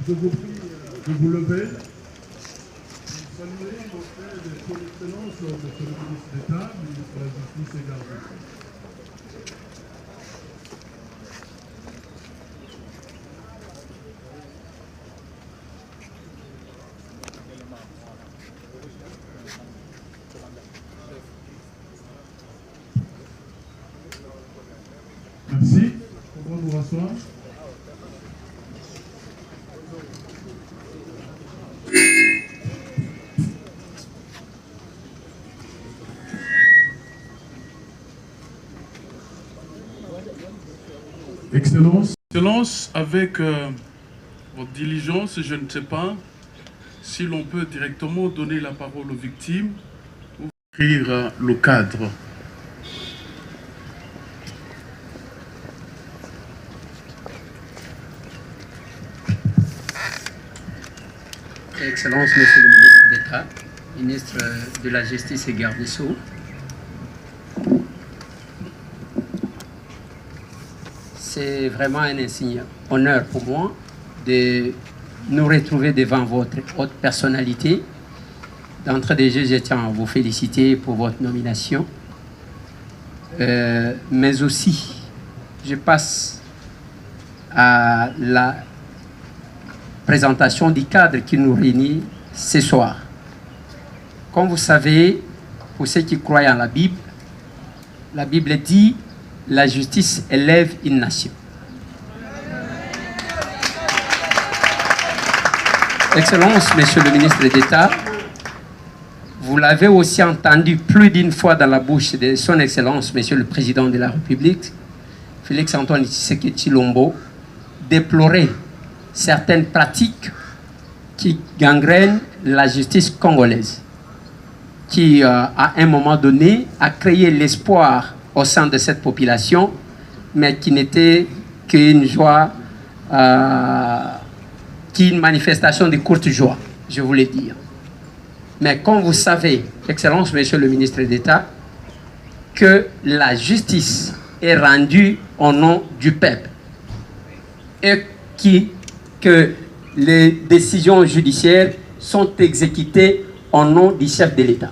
Je vous prie de vous lever. Saluer mon frère de son excellence, monsieur le ministre d'État, ministre de la Justice et garde des Sceaux. Merci. On va vous rasseoir. Excellence. Excellence, avec votre diligence, je ne sais pas si l'on peut directement donner la parole aux victimes ou écrire le cadre. Excellence, Monsieur le ministre d'État, ministre de la Justice et garde des Sceaux, c'est vraiment un insigne honneur pour moi de nous retrouver devant votre haute personnalité. D'entrée de jeu, je tiens à vous féliciter pour votre nomination. Mais aussi, je passe à la présentation du cadre qui nous réunit ce soir. Comme vous savez, pour ceux qui croient en la Bible dit « La justice élève une nation ». Excellence, Monsieur le ministre d'État, vous l'avez aussi entendu plus d'une fois dans la bouche de son Excellence, Monsieur le Président de la République, Félix-Antoine Tshisekedi Tshilombo, déplorer certaines pratiques qui gangrènent la justice congolaise, qui, à un moment donné, a créé l'espoir au sein de cette population, mais qui n'était qu'une joie, qu'une manifestation de courte joie, je voulais dire. Mais comme vous savez, Excellence, Monsieur le ministre d'État, que la justice est rendue au nom du peuple et que les décisions judiciaires sont exécutées au nom du chef de l'État.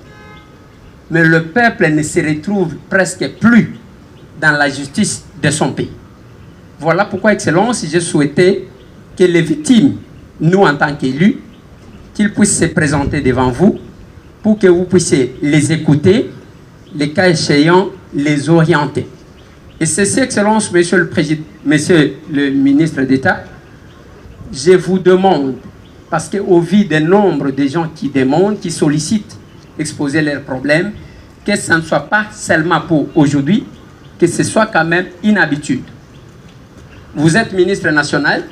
Mais le peuple ne se retrouve presque plus dans la justice de son pays. Voilà pourquoi, Excellence, j'ai souhaité que les victimes, nous en tant qu'élus, qu'ils puissent se présenter devant vous pour que vous puissiez les écouter, les cas échéants, les orienter. Et ceci, Excellence, Monsieur le ministre d'État, je vous demande, parce qu'au vu du nombre de gens qui demandent, qui sollicitent exposer leurs problèmes, que ce ne soit pas seulement pour aujourd'hui, que ce soit quand même une habitude. Vous êtes ministre national,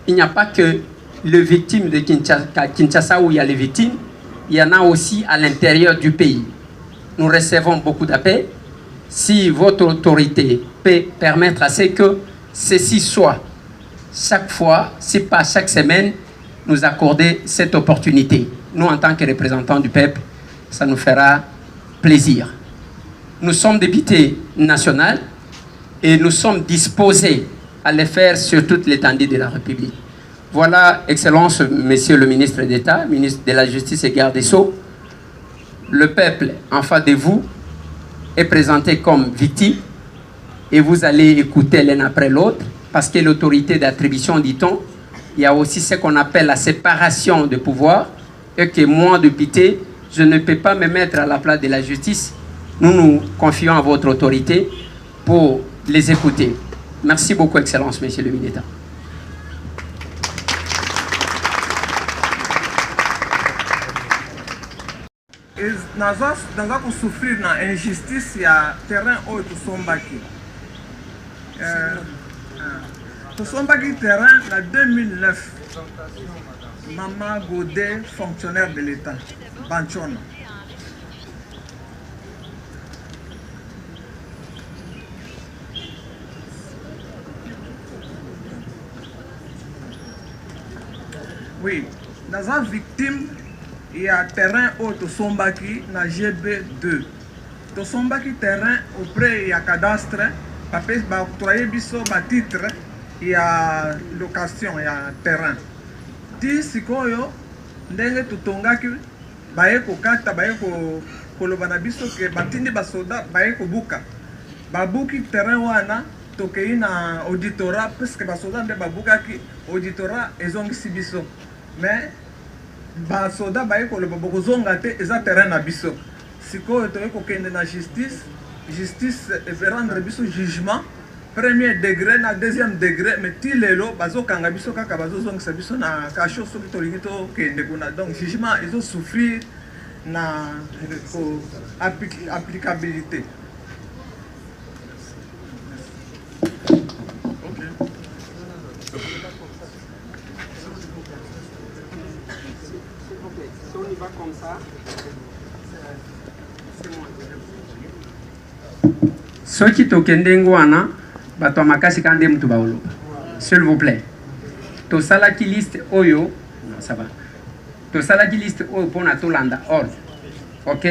il n'y a pas que les victimes de Kinshasa où il y a les victimes, il y en a aussi à l'intérieur du pays. Nous recevons beaucoup d'appels. Si votre autorité peut permettre à ce que ceci soit chaque fois, si pas chaque semaine, nous accorder cette opportunité. Nous, en tant que représentants du peuple, ça nous fera plaisir. Nous sommes députés nationaux et nous sommes disposés à le faire sur toute l'étendue de la République. Voilà, Excellence, Monsieur le ministre d'État, ministre de la Justice et garde des Sceaux, le peuple en face de vous est présenté comme victime et vous allez écouter l'un après l'autre parce que l'autorité d'attribution, dit-on, il y a aussi ce qu'on appelle la séparation de pouvoir et que moi, député, je ne peux pas me mettre à la place de la justice. Nous nous confions à votre autorité pour les écouter. Merci beaucoup, Excellence, Monsieur le ministre d'État. naza kusufrir na injustice ya terrain oyo tosombaki tosombaki terrain na 2009 Mama Godet, fonctionnaire de l'État, Banchona. Oui, naza victime il y a terrain au Tosombaki na GB2. Tosombaki terrain auprès il y a cadastre, papé ba octroyer biso ba titre il y a location il y a terrain. ti sikoyo ndenge tutongaki baye kokata baye koloba na biso ke batindi basoda baye kobuka babuki terrain wana tokei na auditorat puisque basoda nde babukaki auditorat ezongisi biso mais basoda baye koloba bokozonga te eza terrain na biso sikoyo toye kokende na justice rendre biso jugement premier degré na deuxième degré mais ti lelo bazokanga biso kaka bazozongisa biso na kasho soki tolingi tokende kuna donc jugement ezosouffrir na applicabilité. Comme ça. Soki tokende ngwana bato makasi kande mtu baolo. S'il vous plaît. To sala ki liste oyo, non ça va. To sala ki liste oyo pona tolanda ordre. OK?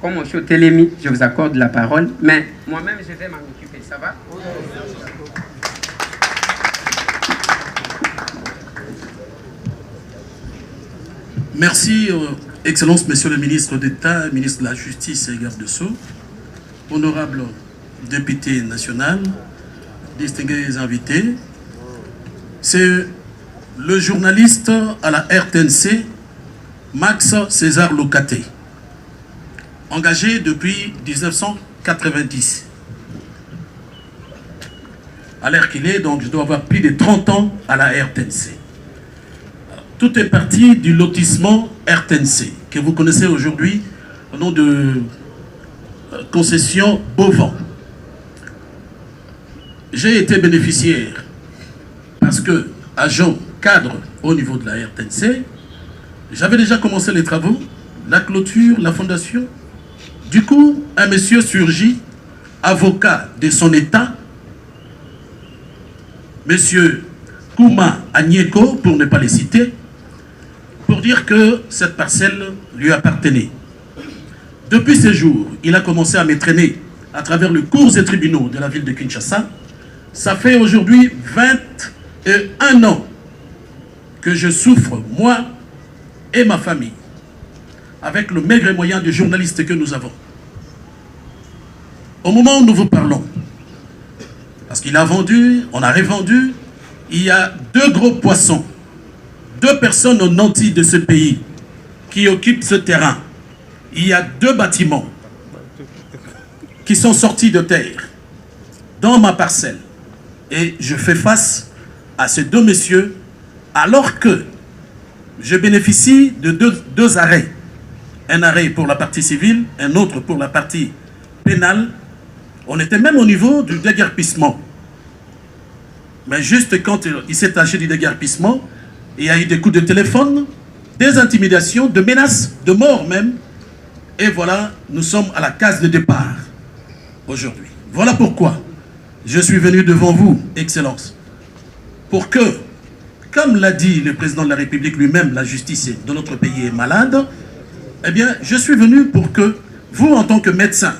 Comme monsieur Télémi, je vous accorde la parole, mais moi-même je vais m'en occuper, ça va? Merci, Excellence, Monsieur le ministre d'État, ministre de la Justice et garde de Sceaux, honorable député national, distingués invités. C'est le journaliste à la RTNC, Max César Locaté, engagé depuis 1990. À l'heure qu'il est, donc je dois avoir plus de 30 ans à la RTNC. Tout est parti du lotissement RTNC, que vous connaissez aujourd'hui au nom de concession Beauvant. J'ai été bénéficiaire parce que, agent cadre au niveau de la RTNC, j'avais déjà commencé les travaux, la clôture, la fondation. Du coup, un monsieur surgit, avocat de son état, monsieur Kouma Agneko, pour ne pas les citer, pour dire que cette parcelle lui appartenait. Depuis ce jour, il a commencé à me traîner à travers les cours et tribunaux de la ville de Kinshasa. Ça fait aujourd'hui 21 ans que je souffre, moi et ma famille, avec le maigre moyen de journaliste que nous avons. Au moment où nous vous parlons, parce qu'il a vendu, on a revendu, il y a 2 gros poissons, 2 personnes aux nantis de ce pays qui occupent ce terrain. Il y a 2 bâtiments qui sont sortis de terre dans ma parcelle. Et je fais face à ces 2 messieurs alors que je bénéficie de deux arrêts. Un arrêt pour la partie civile, un autre pour la partie pénale. On était même au niveau du déguerpissement. Mais juste quand il s'est agi du déguerpissement, il y a eu des coups de téléphone, des intimidations, de menaces, de mort même. Et voilà, nous sommes à la case de départ aujourd'hui. Voilà pourquoi je suis venu devant vous, Excellence, pour que, comme l'a dit le président de la République lui-même, la justice de notre pays est malade, eh bien, je suis venu pour que vous, en tant que médecin,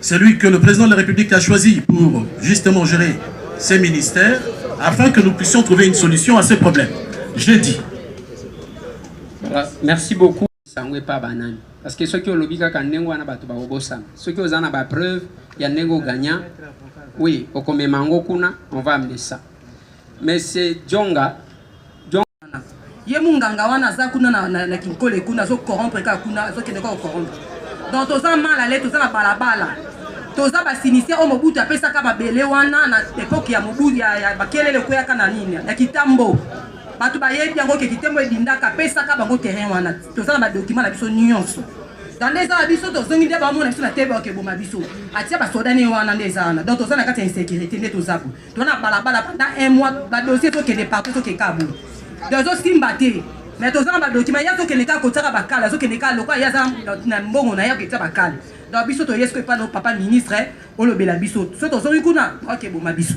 celui que le président de la République a choisi pour justement gérer ces ministères, afin que nous puissions trouver une solution à ces problèmes. Je l'ai dit. Voilà. Merci beaucoup. Parce que ceux qui ont lobby, ceux qui ont la preuve, il y a un gagnant. Oui, on va amener ça. Mais c'est Djonga. Ye munganga wana za kuna na kinkole kuna zo corrompre ka kuna zo kende ko corrompre. Donc toza mala le toza na balabala. Toza ba sinisia o Mobutu apesa ka babele wana na époque ya Mobutu ya bakelele ko yaka na nini ya kitambo. Batu ba yebi yango ke kitembo edindaka pesa ka bango terrain wana. Toza na ba document na biso nyonso. Dans les abisso tozongi de ba mona biso na tebe ke boma biso. Atia ba soda ne wana ndeza na. Donc toza na kati insécurité nde toza ko. Tona balabala pendant 1 mois ba dossier to ke de partout to ke kabu. Dozo simbate. Mais tous les documents, il y a des gens qui ont bakala, des gens qui ont na mbongo na ya keta bakala. Donc biso to yesko pas nos papa ministre, o lo bela biso. So to zongi kuna, OK bon ma biso.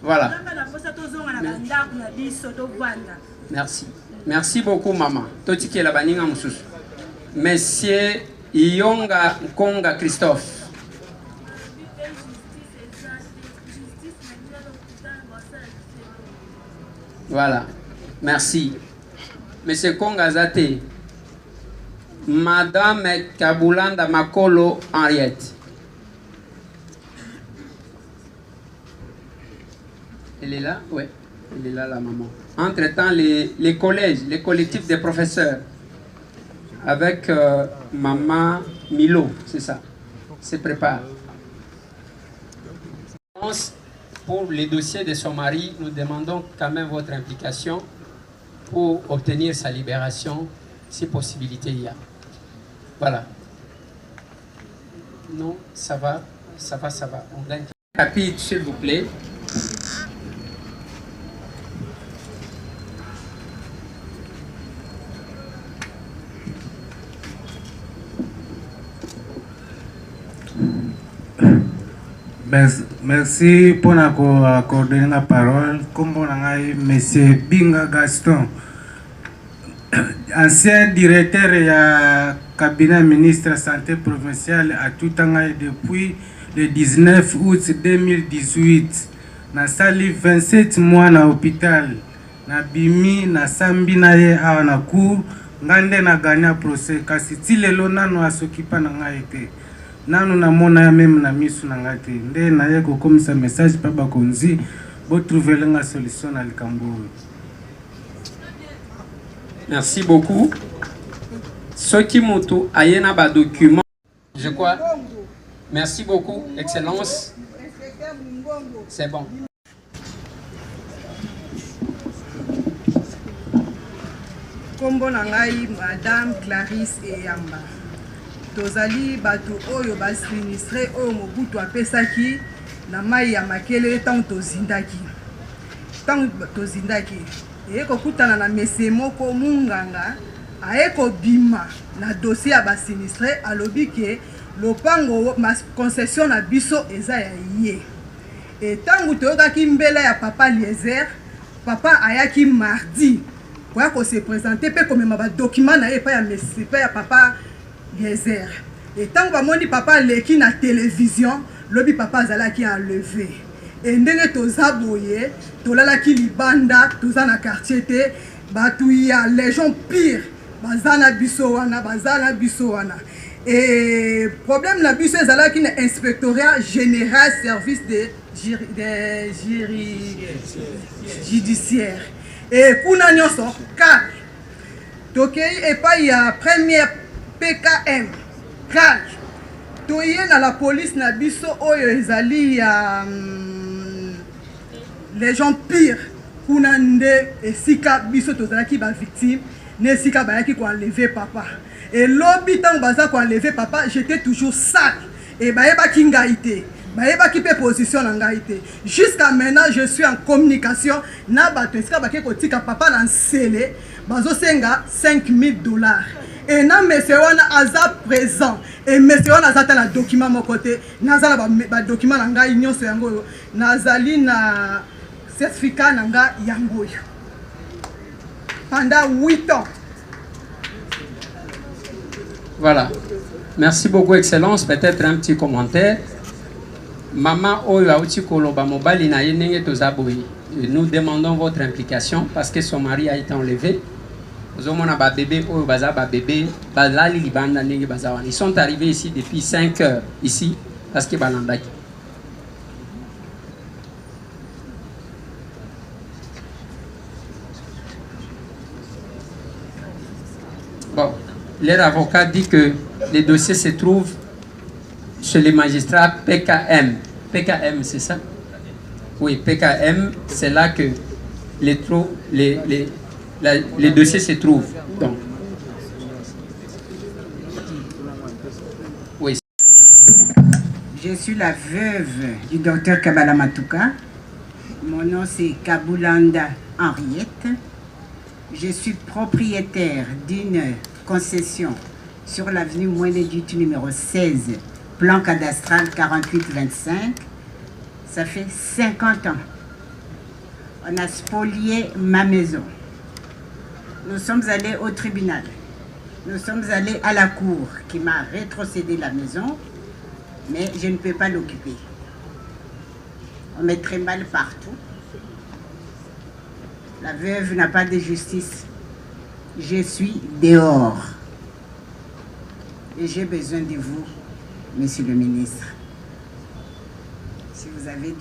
Voilà. Merci. Merci beaucoup maman. Totiki la baninga mususu. Monsieur Iyonga Konga Christophe. Voilà. Merci. Monsieur Kongazate, Madame Kabulanda Makolo Henriette. Elle est là? Oui, elle est là, la maman. Entre-temps, les collèges, les collectifs des professeurs, avec Maman Milo, c'est ça, se préparent. Pour les dossiers de son mari, nous demandons quand même votre implication pour obtenir sa libération, si possibilité il y a. Voilà. Non, ça va, ça va, ça va. On gagne. Chapitre, s'il vous plaît. Merci pour accorder la parole. Comme on a M. Binga Gaston, ancien directeur du cabinet ministre santé provincial à Toutanga depuis le 19 août 2018. Na sali 27 mois na hôpital. Na bimi na sambi na ye awa na cour ngande na gagna procès kasi tilelo nano asokipa na ngaite. Nanu na mona même na misu na ngate nde na ye ko komisa message pa bakonzi bo trouver la solution na likambo. Merci beaucoup. Ce qui moto ayena ba document, je crois. Merci beaucoup, Excellence. C'est bon. Kombo na ngai Madame Clarisse Eyamba. Tozali bato oyo basinistre oyo mobutu apesaki na mai ya makele tant tozindaki. Eko kutana na mese moko munganga aeko bima na dossier ya basinistre alobi ke lopango ma concession na biso eza ya ye. Et tangu toyokaki mbela ya papa Liezer, papa ayaki mardi kwa ko se présenter pe komema ba document na ye pa ya mese pa ya papa Liezer. Et tangu bamoni papa leki na télévision, lobi papa azalaki enlevé. Et ndenge toza boye, tolalaki libanda, toza na quartier te, batu ya légion pire, bazana biso wana. Et problème na biso ezalaki na inspectorat général service de judiciaire. Et kuna nyonso ka tokei epai ya première PKM cal toye na la police na biso oyo ezali ya les gens pires kuna nde esika biso tozalaki ba victime ne esika bayaki ko enlever papa. Et lobi tango baza ko enlever papa, j'étais toujours sale et bayebaki ngai te. Bayebaki pe position na ngai te. Jusqu'à maintenant je suis en communication na bato esika baki ko tika papa na nsele bazo senga $5,000. Et na monsieur wana aza présent et monsieur wana aza na document mon côté nazala ba document na ngai nyonso yango nazali na certificat na ngai yango pendant 8 ans. Voilà. Merci beaucoup, Excellence. Peut-être un petit commentaire. Maman Oyo Aouti Koloba Mobali na yenenge tozaboyi. Nous demandons votre implication parce que son mari a été enlevé. Ils sont arrivés ici depuis 5 heures ici parce que balandaki. Bon, leur avocat dit que les dossiers se trouvent chez les magistrats PKM. PKM, c'est ça? Oui, PKM, c'est là que les dossiers se trouvent. Donc, oui. Je suis la veuve du docteur Kabala Matuka. Mon nom c'est Kabulanda Henriette. Je suis propriétaire d'une concession sur l'avenue Mouéné-Dutu numéro 16, plan cadastral 4825. Ça fait 50 ans. On a spolié ma maison. Nous sommes allés au tribunal. Nous sommes allés à la cour qui m'a rétrocédé la maison, mais je ne peux pas l'occuper. On met très mal partout. La veuve n'a pas de justice. Je suis dehors. Et j'ai besoin de vous, Monsieur le ministre. Si vous avez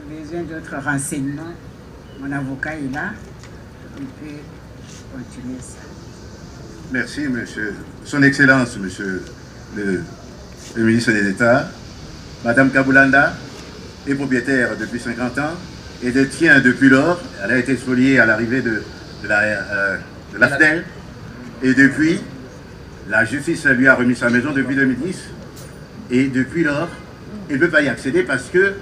besoin d'autres renseignements, mon avocat est là. Il peut continuer ça. Merci, monsieur. Son Excellence, monsieur le ministre des États. Madame Kabulanda est propriétaire depuis 50 ans et détient depuis lors. Elle a été spoliée à l'arrivée de la FDEL. Et depuis, la justice lui a remis sa maison depuis 2010. Et depuis lors, il ne peut pas y accéder parce que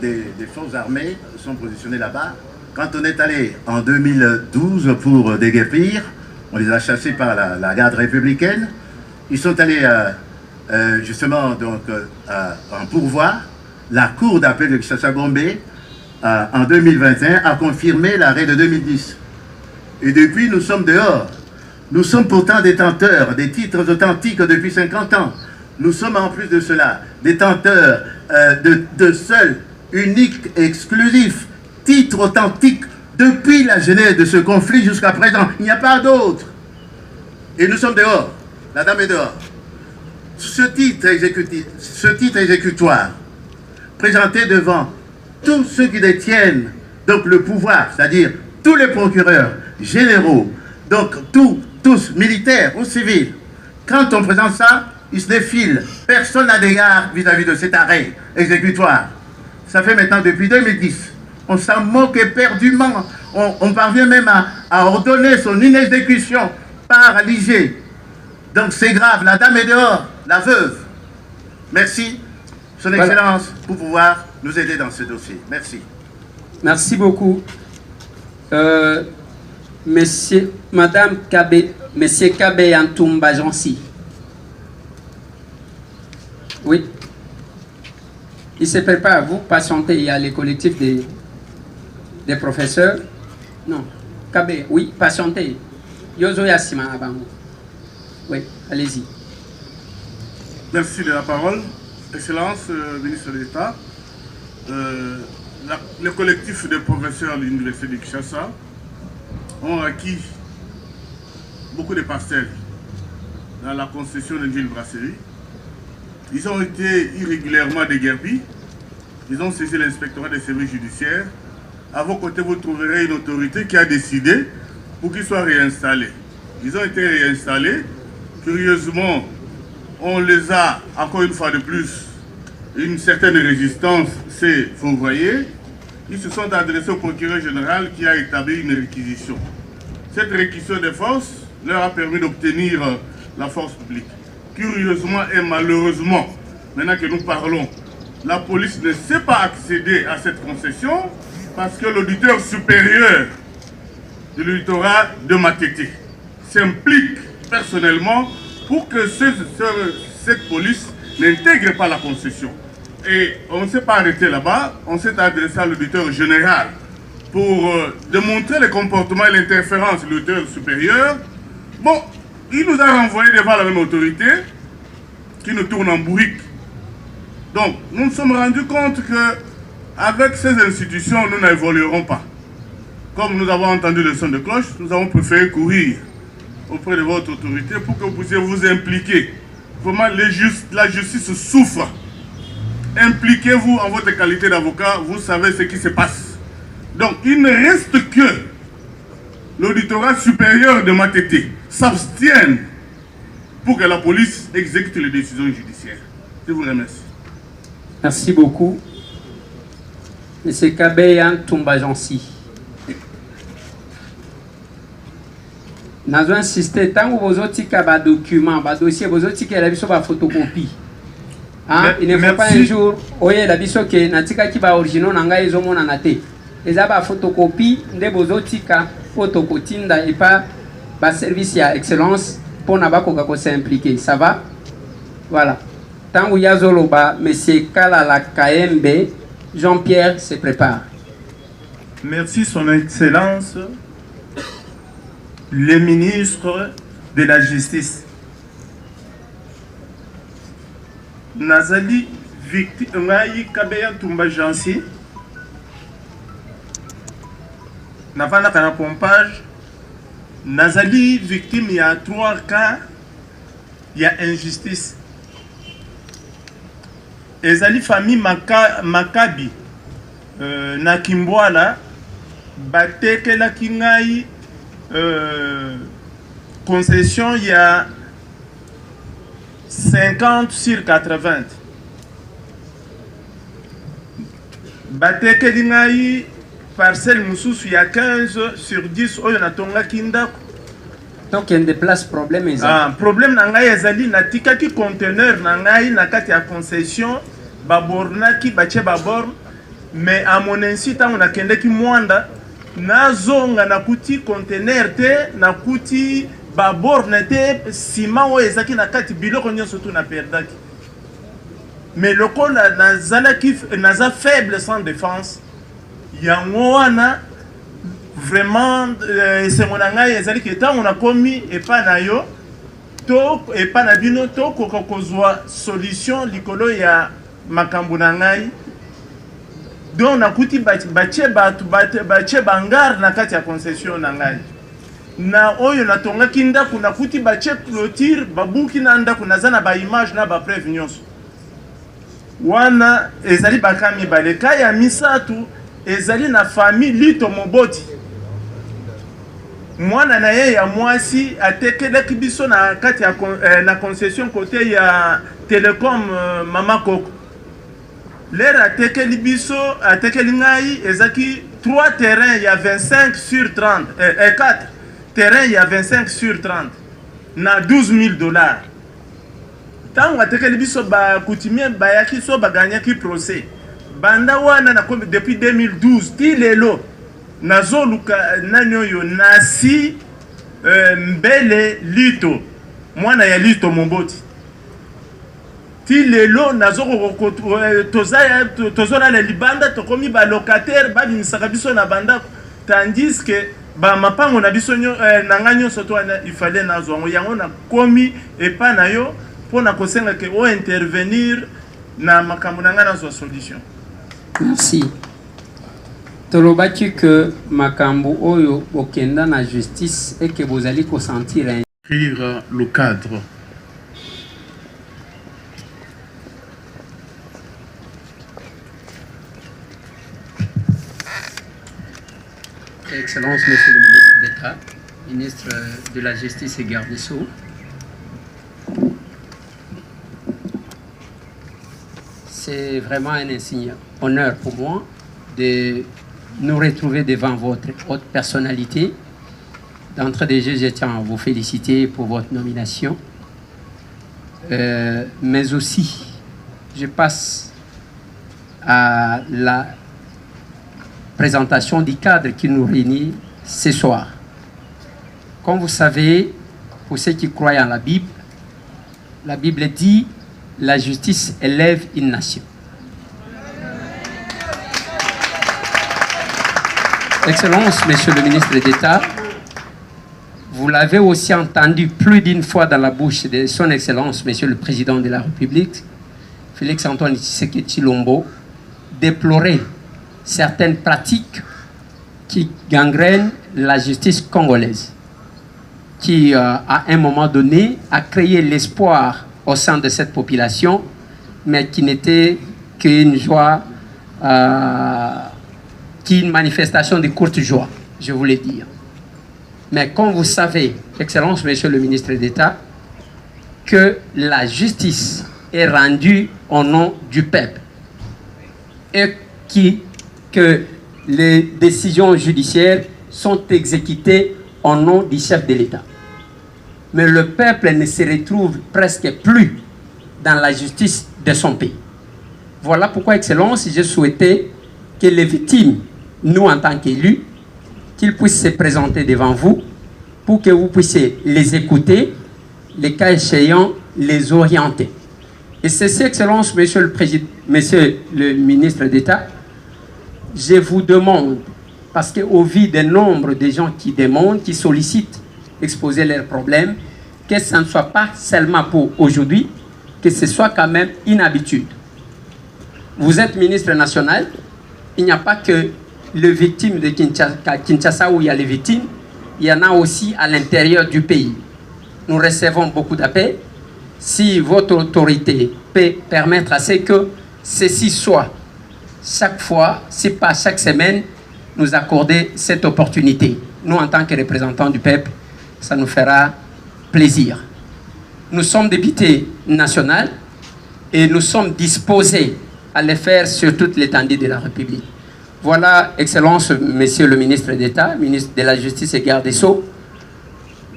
des forces armées sont positionnées là-bas. Quand on est allé en 2012 pour déguerpir, on les a chassés par la garde républicaine. Ils sont allés justement donc, en pourvoi. La cour d'appel de Kinshasa-Gombe en 2021 a confirmé l'arrêt de 2010. Et depuis, nous sommes dehors. Nous sommes pourtant détenteurs des titres authentiques depuis 50 ans. Nous sommes en plus de cela détenteurs de seuls, uniques, exclusifs titres authentiques depuis la genèse de ce conflit jusqu'à présent. Il n'y a pas d'autre. Et nous sommes dehors. La dame est dehors. Ce titre exécutoire, présenté devant tous ceux qui détiennent donc le pouvoir, c'est-à-dire tous les procureurs généraux, donc tous militaires ou civils, quand on présente ça, ils se défilent. Personne n'a d'égard vis-à-vis de cet arrêt exécutoire. Ça fait maintenant depuis 2010. On s'en moque éperdument. On parvient même à ordonner son inexécution par l'IG. Donc c'est grave. La dame est dehors, la veuve. Merci, Son Excellence, pour pouvoir nous aider dans ce dossier. Merci. Merci beaucoup. Madame Kabé, Monsieur Kabé Antoumba Jansi. Oui. Il se prépare, vous patientez, il y a les collectifs des professeurs. Non. Kabé, oui, patientez. Yozo Yassima Abango. Oui, allez-y. Merci de la parole. Excellence, ministre de l'État. Le collectif des professeurs de l'Université de Kinshasa ont acquis beaucoup de parcelles dans la concession d'une brasserie. Ils ont été irrégulièrement déguerpis. Ils ont saisi l'inspectorat des services judiciaires. À vos côtés, vous trouverez une autorité qui a décidé pour qu'ils soient réinstallés. Ils ont été réinstallés. Curieusement, on les a, encore une fois de plus, une certaine résistance s'est fourvoyée. Ils se sont adressés au procureur général qui a établi une réquisition. Cette réquisition des forces leur a permis d'obtenir la force publique. Curieusement et malheureusement, maintenant que nous parlons, la police ne sait pas accéder à cette concession parce que l'auditeur supérieur de l'auditorat de Matete s'implique personnellement pour que cette police n'intègre pas la concession. Et on ne s'est pas arrêté là-bas, on s'est adressé à l'auditeur général pour démontrer le comportement et l'interférence de l'auditeur supérieur. Bon, il nous a renvoyé devant la même autorité qui nous tourne en bourrique. Donc, nous nous sommes rendus compte qu'avec ces institutions, nous n'évoluerons pas. Comme nous avons entendu le son de cloche, nous avons préféré courir auprès de votre autorité pour que vous puissiez vous impliquer. Vraiment, la justice souffre. Impliquez-vous en votre qualité d'avocat, vous savez ce qui se passe. Donc, il ne reste que l'auditorat supérieur de Matete s'abstienne pour que la police exécute les décisions judiciaires. Je vous remercie. Merci beaucoup. Monsieur Kabeya Tumbajansi. Nous avons insisté, tant que vous avez des documents, des dossiers, vous avez des photocopie. Il ne faut pas un jour, oye la biso ke natika ki ba original nanga ezomo na nate. Eza ba photocopie nde bozotika photocotinda et pas ba service ya excellence pour na ba koka ko s'impliquer. Ça va? Voilà. Tant ya zoloba monsieur Kalala Kaembe, Jean-Pierre se prépare. Merci son excellence le ministre de la Justice. Nazali Ngai Kabeya Tumba Jansi navandaka na pompage nazali victime ya 3 cas ya injustice. Ezali famille Makabi na Kimbwala batekelaki ngai concession ya 50/80. Batekeli ngai parcelle mususu ya 15/10 oyo natongaki ndako. Donc il y a des places problème ezali. Problème na ngai ezali natikaki conteneur na ngai na kati ya concession babornaki bache baborne, mais à mon insi tango nakendeki Mwanda nazonga nakuti conteneur te nakuti baborne te sima oyo ezaki na kati biloko nyonso tu na perdaki. Mais lokola naza faible sans défense yango wana vraiment esengo na ngai ezali ke ntango nakomi epa na yo to epa na bino tokoka kozwa solution likolo ya makambo na ngai. Donc nakuti bache batu bache bangar na kati ya concession na ngai na oyo natongaki ndako nakuti bache clôture babuki na ndako naza na ba image na ba preuve nyonso wana ezali bakami baleka ya misatu ezali na famille Lito Moboti. Mwana na ye ya mwasi atekelaki biso na kati ya na concession côté ya Telecom Mama Koko. L'air atekeli biso atekeli ngai ezaki 3 terrains ya 25/30 et 4 terrains ya 25/30 na $12,000. Tango atekeli biso ba coutumier bayaki so baganyaki procès. Banda wana na depuis 2012 ti lelo nazoluka nanyoyo nasi mbele Lito mwana ya Lito Momboti ti lelo nazoko tozona le libanda tokomi ba locataire ba bimisaka biso na banda, tandis que ba mapango na biso na nganyo soto il fallait nazongo yango na komi epa na yo pona kosenga ke o intervenir na makambo na ngana zo solution. Merci. Tolobaki que makambo oyo okenda na justice et que vous allez consentir à écrire le cadre. Excellence, Monsieur le ministre d'État, ministre de la Justice et Garde des Sceaux, c'est vraiment un insigne honneur pour moi de nous retrouver devant votre haute personnalité. D'entrée de jeu, je tiens à vous féliciter pour votre nomination. Mais aussi, je passe à la présentation du cadre qui nous réunit ce soir. Comme vous savez, pour ceux qui croient en la Bible dit « La justice élève une nation ». Excellence, Monsieur le ministre d'État, vous l'avez aussi entendu plus d'une fois dans la bouche de son Excellence, Monsieur le Président de la République, Félix-Antoine Tshisekedi Tshilombo, déplorer certaines pratiques qui gangrènent la justice congolaise, qui, à un moment donné, a créé l'espoir au sein de cette population, mais qui n'était qu'une joie, qu'une manifestation de courte joie, je voulais dire. Mais comme vous savez, Excellence, Monsieur le ministre d'État, que la justice est rendue au nom du peuple et que les décisions judiciaires sont exécutées au nom du chef de l'État. Mais le peuple ne se retrouve presque plus dans la justice de son pays. Voilà pourquoi, Excellence, j'ai souhaité que les victimes, nous en tant qu'élus, qu'ils puissent se présenter devant vous pour que vous puissiez les écouter, les cas échéants, les orienter. Et c'est Excellence, Monsieur le ministre d'État, je vous demande, parce qu'au vu du nombre de gens qui demandent, qui sollicitent, exposer leurs problèmes, que ça ne soit pas seulement pour aujourd'hui, que ce soit quand même une habitude. Vous êtes ministre national, il n'y a pas que les victimes de Kinshasa, où il y a les victimes, il y en a aussi à l'intérieur du pays. Nous recevons beaucoup d'appels. Si votre autorité peut permettre à ce que ceci soit chaque fois, si pas chaque semaine, nous accorder cette opportunité. Nous, en tant que représentants du peuple, ça nous fera plaisir. Nous sommes députés nationaux et nous sommes disposés à le faire sur toute l'étendue de la République. Voilà, Excellence, Monsieur le ministre d'État, ministre de la Justice et Garde des Sceaux,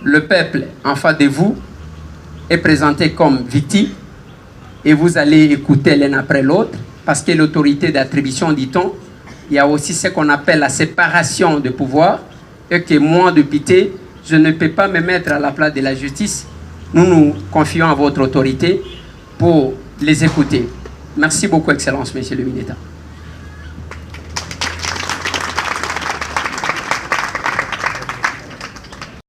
le peuple en face de vous est présenté comme victime et vous allez écouter l'un après l'autre parce que l'autorité d'attribution, dit-on, il y a aussi ce qu'on appelle la séparation de pouvoir et que moi, député, je ne peux pas me mettre à la place de la justice. Nous nous confions à votre autorité pour les écouter. Merci beaucoup, Excellence, Monsieur le ministre.